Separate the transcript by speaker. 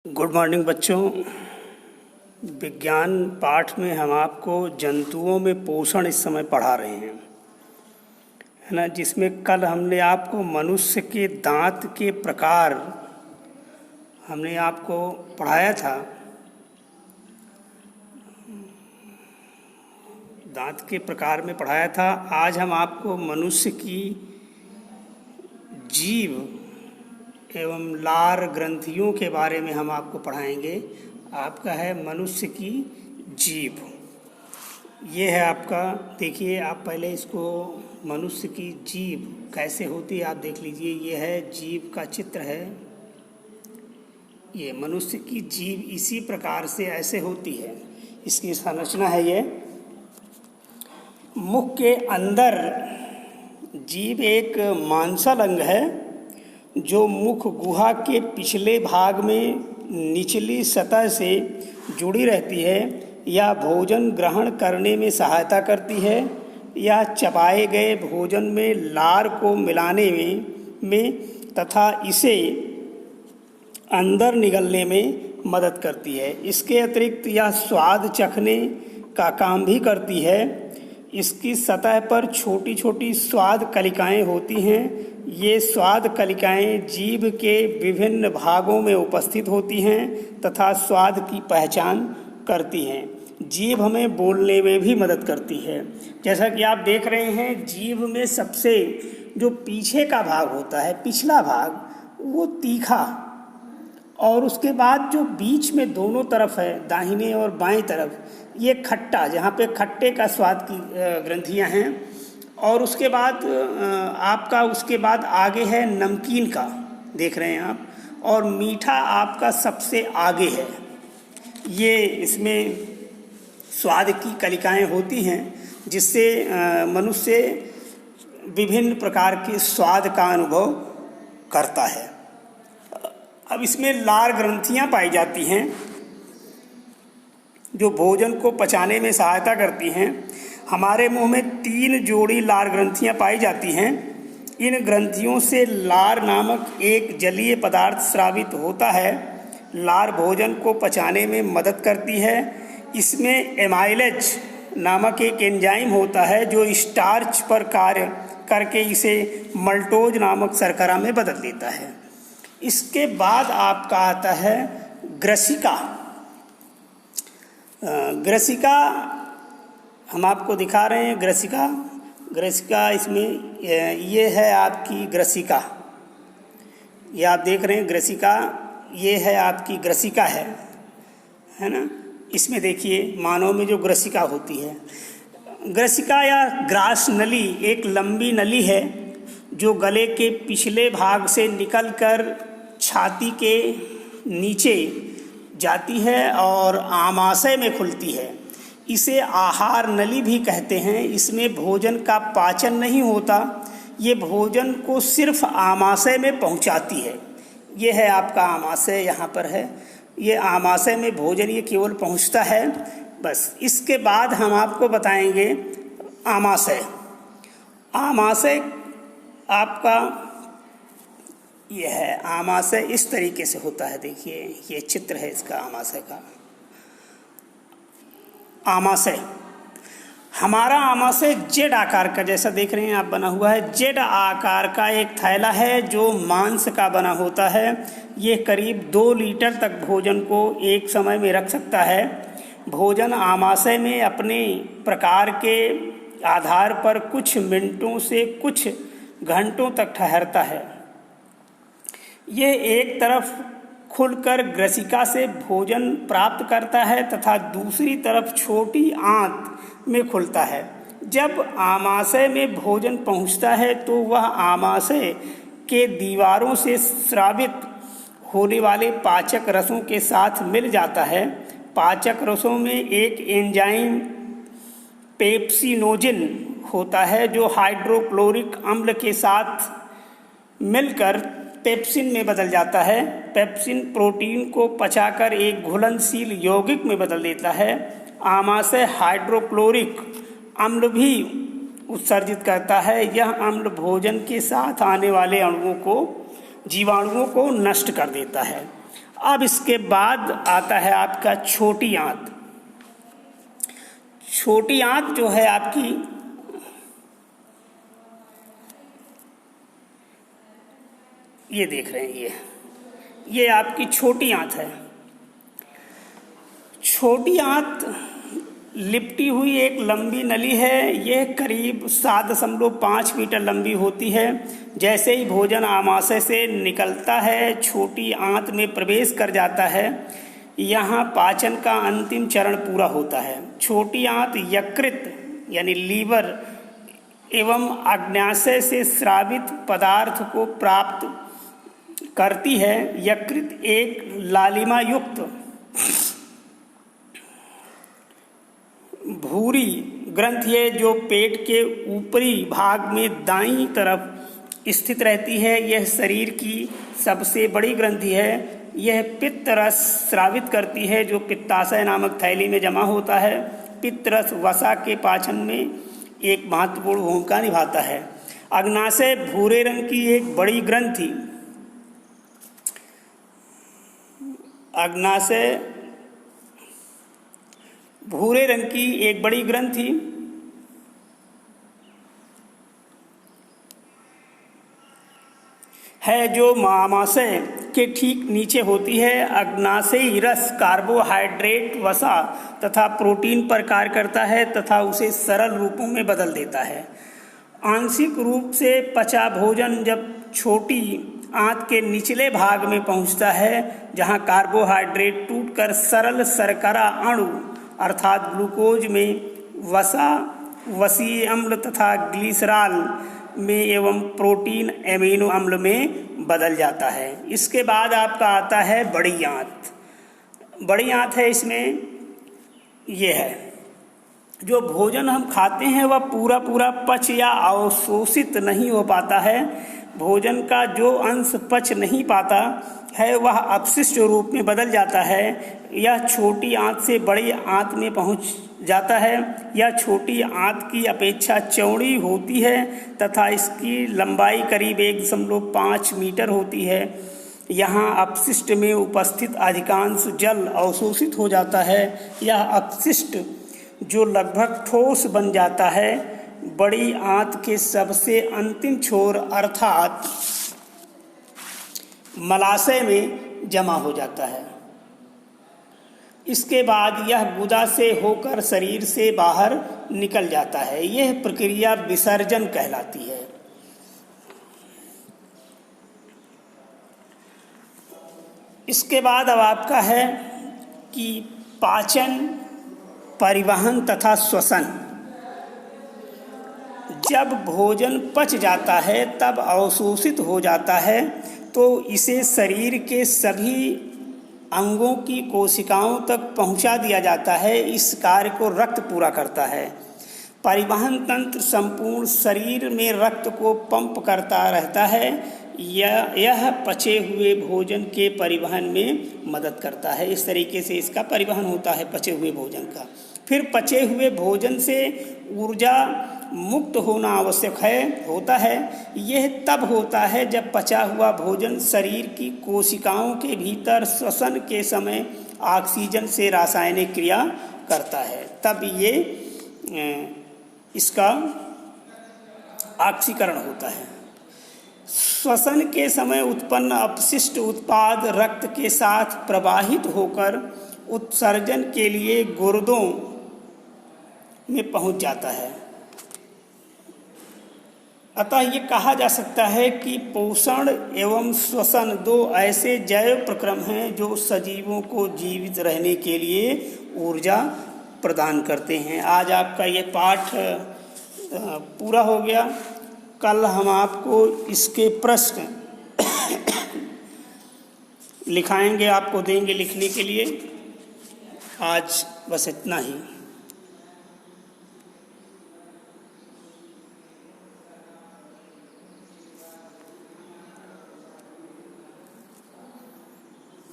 Speaker 1: Good morning बच्चों। विज्ञान पाठ में हम आपको जंतुओं में पोषण इस समय पढ़ा रहे हैं, है ना। जिसमें कल हमने आपको मनुष्य के दांत के प्रकार हमने आपको पढ़ाया था। दांत के प्रकार में पढ़ाया था। आज हम आपको मनुष्य की जीभ एवं लार ग्रंथियों के बारे में हम आपको पढ़ाएंगे। आपका है मनुष्य की जीभ। ये है आपका, देखिए आप पहले इसको मनुष्य की जीभ कैसे होती है आप देख लीजिए। ये है जीभ का चित्र है। ये मनुष्य की जीभ इसी प्रकार से ऐसे होती है। इसकी संरचना है ये। मुख के अंदर जीभ एक मांसल अंग है जो मुख गुहा के पिछले भाग में निचली सतह से जुड़ी रहती है या भोजन ग्रहण करने में सहायता करती है या चबाए गए भोजन में लार को मिलाने में तथा इसे अंदर निगलने में मदद करती है। इसके अतिरिक्त यह स्वाद चखने का काम भी करती है। इसकी सतह पर छोटी छोटी स्वाद कलिकाएं होती हैं। ये स्वाद कलिकाएं जीभ के विभिन्न भागों में उपस्थित होती हैं तथा स्वाद की पहचान करती हैं। जीभ हमें बोलने में भी मदद करती है। जैसा कि आप देख रहे हैं, जीभ में सबसे जो पीछे का भाग होता है, पिछला भाग, वो तीखा, और उसके बाद जो बीच में दोनों तरफ है, दाहिने और बाएं तरफ, ये खट्टा, जहाँ पे खट्टे का स्वाद की ग्रंथियाँ हैं। और उसके बाद आपका उसके बाद आगे है नमकीन का, देख रहे हैं आप, और मीठा आपका सबसे आगे है। ये इसमें स्वाद की कलिकाएं होती हैं जिससे मनुष्य विभिन्न प्रकार के स्वाद का अनुभव करता है। अब इसमें लार ग्रंथियां पाई जाती हैं जो भोजन को पचाने में सहायता करती हैं। हमारे मुंह में 3 जोड़ी लार ग्रंथियां पाई जाती हैं। इन ग्रंथियों से लार नामक एक जलीय पदार्थ स्रावित होता है। लार भोजन को पचाने में मदद करती है। इसमें एमाइलेज नामक एक एंजाइम होता है जो स्टार्च पर कार्य करके इसे मल्टोज नामक शर्करा में बदल देता है। इसके बाद आपका आता है ग्रसिका। ग्रसिका हम आपको दिखा रहे हैं। ग्रसिका इसमें ये है आपकी ग्रसिका। ये आप देख रहे हैं ग्रसिका, ये है आपकी ग्रसिका है ना। इसमें देखिए मानव में जो ग्रसिका होती है, ग्रसिका या ग्रास नली एक लंबी नली है जो गले के पिछले भाग से निकलकर छाती के नीचे जाती है और आमाशय में खुलती है। इसे आहार नली भी कहते हैं। इसमें भोजन का पाचन नहीं होता, ये भोजन को सिर्फ आमाशय में पहुंचाती है। ये है आपका आमाशय, यहाँ पर है। ये आमाशय में भोजन ये केवल पहुंचता है, बस। इसके बाद हम आपको बताएंगे आमाशय। आमाशय आपका ये है। आमाशय इस तरीके से होता है, देखिए ये चित्र है इसका आमाशय का। आमाशय, हमारा आमाशय जेड आकार का, जैसा देख रहे हैं आप, बना हुआ है। जेड आकार का एक थैला है जो मांस का बना होता है। ये करीब 2 लीटर तक भोजन को एक समय में रख सकता है। भोजन आमाशय में अपने प्रकार के आधार पर कुछ मिनटों से कुछ घंटों तक ठहरता है। ये एक तरफ खुलकर ग्रसिका से भोजन प्राप्त करता है तथा दूसरी तरफ छोटी आंत में खुलता है। जब आमाशय में भोजन पहुंचता है तो वह आमाशय के दीवारों से स्रावित होने वाले पाचक रसों के साथ मिल जाता है। पाचक रसों में एक एंजाइम पेप्सिनोजिन होता है जो हाइड्रोक्लोरिक अम्ल के साथ मिलकर पेप्सिन में बदल जाता है। पेप्सिन प्रोटीन को पचाकर एक घुलनशील यौगिक में बदल देता है। आमाशय हाइड्रोक्लोरिक अम्ल भी उत्सर्जित करता है। यह अम्ल भोजन के साथ आने वाले अणुओं को, जीवाणुओं को नष्ट कर देता है। अब इसके बाद आता है आपका छोटी आंत। छोटी आंत जो है आपकी, ये देख रहे हैं, ये आपकी छोटी आंत है। छोटी आंत लिपटी हुई एक लंबी नली है। यह करीब 7.5 मीटर लंबी होती है। जैसे ही भोजन आमाशय से निकलता है, छोटी आंत में प्रवेश कर जाता है। यहाँ पाचन का अंतिम चरण पूरा होता है। छोटी आंत यकृत यानी लीवर एवं अग्न्याशय से स्रावित पदार्थ को प्राप्त करती है। यकृत एक लालिमा युक्त भूरी ग्रंथि है जो पेट के ऊपरी भाग में दाईं तरफ स्थित रहती है। यह शरीर की सबसे बड़ी ग्रंथि है। यह पित्त रस स्रावित करती है जो पित्ताशय नामक थैली में जमा होता है। पित्त रस वसा के पाचन में एक महत्वपूर्ण भूमिका निभाता है। अग्नाशय भूरे रंग की एक बड़ी ग्रंथि, अग्नाशय भूरे रंग की एक बड़ी ग्रंथि है जो आमाशय के ठीक नीचे होती है। अग्नाशयी रस कार्बोहाइड्रेट, वसा तथा प्रोटीन पर कार्य करता है तथा उसे सरल रूपों में बदल देता है। आंशिक रूप से पचा भोजन जब छोटी आंत के निचले भाग में पहुंचता है, जहां कार्बोहाइड्रेट टूटकर सरल शर्करा अणु अर्थात ग्लूकोज में, वसा वसीय अम्ल तथा ग्लिसरॉल में एवं प्रोटीन एमिनो अम्ल में बदल जाता है। इसके बाद आपका आता है बड़ी आंत। बड़ी आंत है, इसमें ये है जो भोजन हम खाते हैं वह पूरा पूरा पच या अवशोषित नहीं हो पाता है। भोजन का जो अंश पच नहीं पाता है वह अपशिष्ट रूप में बदल जाता है। यह छोटी आंत से बड़ी आंत में पहुंच जाता है। यह छोटी आंत की अपेक्षा चौड़ी होती है तथा इसकी लंबाई करीब 1.5 मीटर होती है। यहाँ अपशिष्ट में उपस्थित अधिकांश जल अवशोषित हो जाता है। यह अपशिष्ट जो लगभग ठोस बन जाता है, बड़ी आंत के सबसे अंतिम छोर अर्थात मलाशय में जमा हो जाता है। इसके बाद यह गुदा से होकर शरीर से बाहर निकल जाता है। यह प्रक्रिया विसर्जन कहलाती है। इसके बाद अब आपका है कि पाचन, परिवहन तथा श्वसन। जब भोजन पच जाता है तब अवशोषित हो जाता है तो इसे शरीर के सभी अंगों की कोशिकाओं तक पहुंचा दिया जाता है। इस कार्य को रक्त पूरा करता है। परिवहन तंत्र संपूर्ण शरीर में रक्त को पंप करता रहता है। यह पचे हुए भोजन के परिवहन में मदद करता है। इस तरीके से इसका परिवहन होता है पचे हुए भोजन का। फिर पचे हुए भोजन से ऊर्जा मुक्त होना आवश्यक होता है। यह तब होता है जब पचा हुआ भोजन शरीर की कोशिकाओं के भीतर श्वसन के समय ऑक्सीजन से रासायनिक क्रिया करता है, तब ये इसका ऑक्सीकरण होता है। श्वसन के समय उत्पन्न अपशिष्ट उत्पाद रक्त के साथ प्रवाहित होकर उत्सर्जन के लिए गुर्दों में पहुंच जाता है। अतः ये कहा जा सकता है कि पोषण एवं श्वसन दो ऐसे जैव प्रक्रम हैं जो सजीवों को जीवित रहने के लिए ऊर्जा प्रदान करते हैं। आज आपका ये पाठ पूरा हो गया। कल हम आपको इसके प्रश्न लिखाएंगे, आपको देंगे लिखने के लिए। आज बस इतना ही।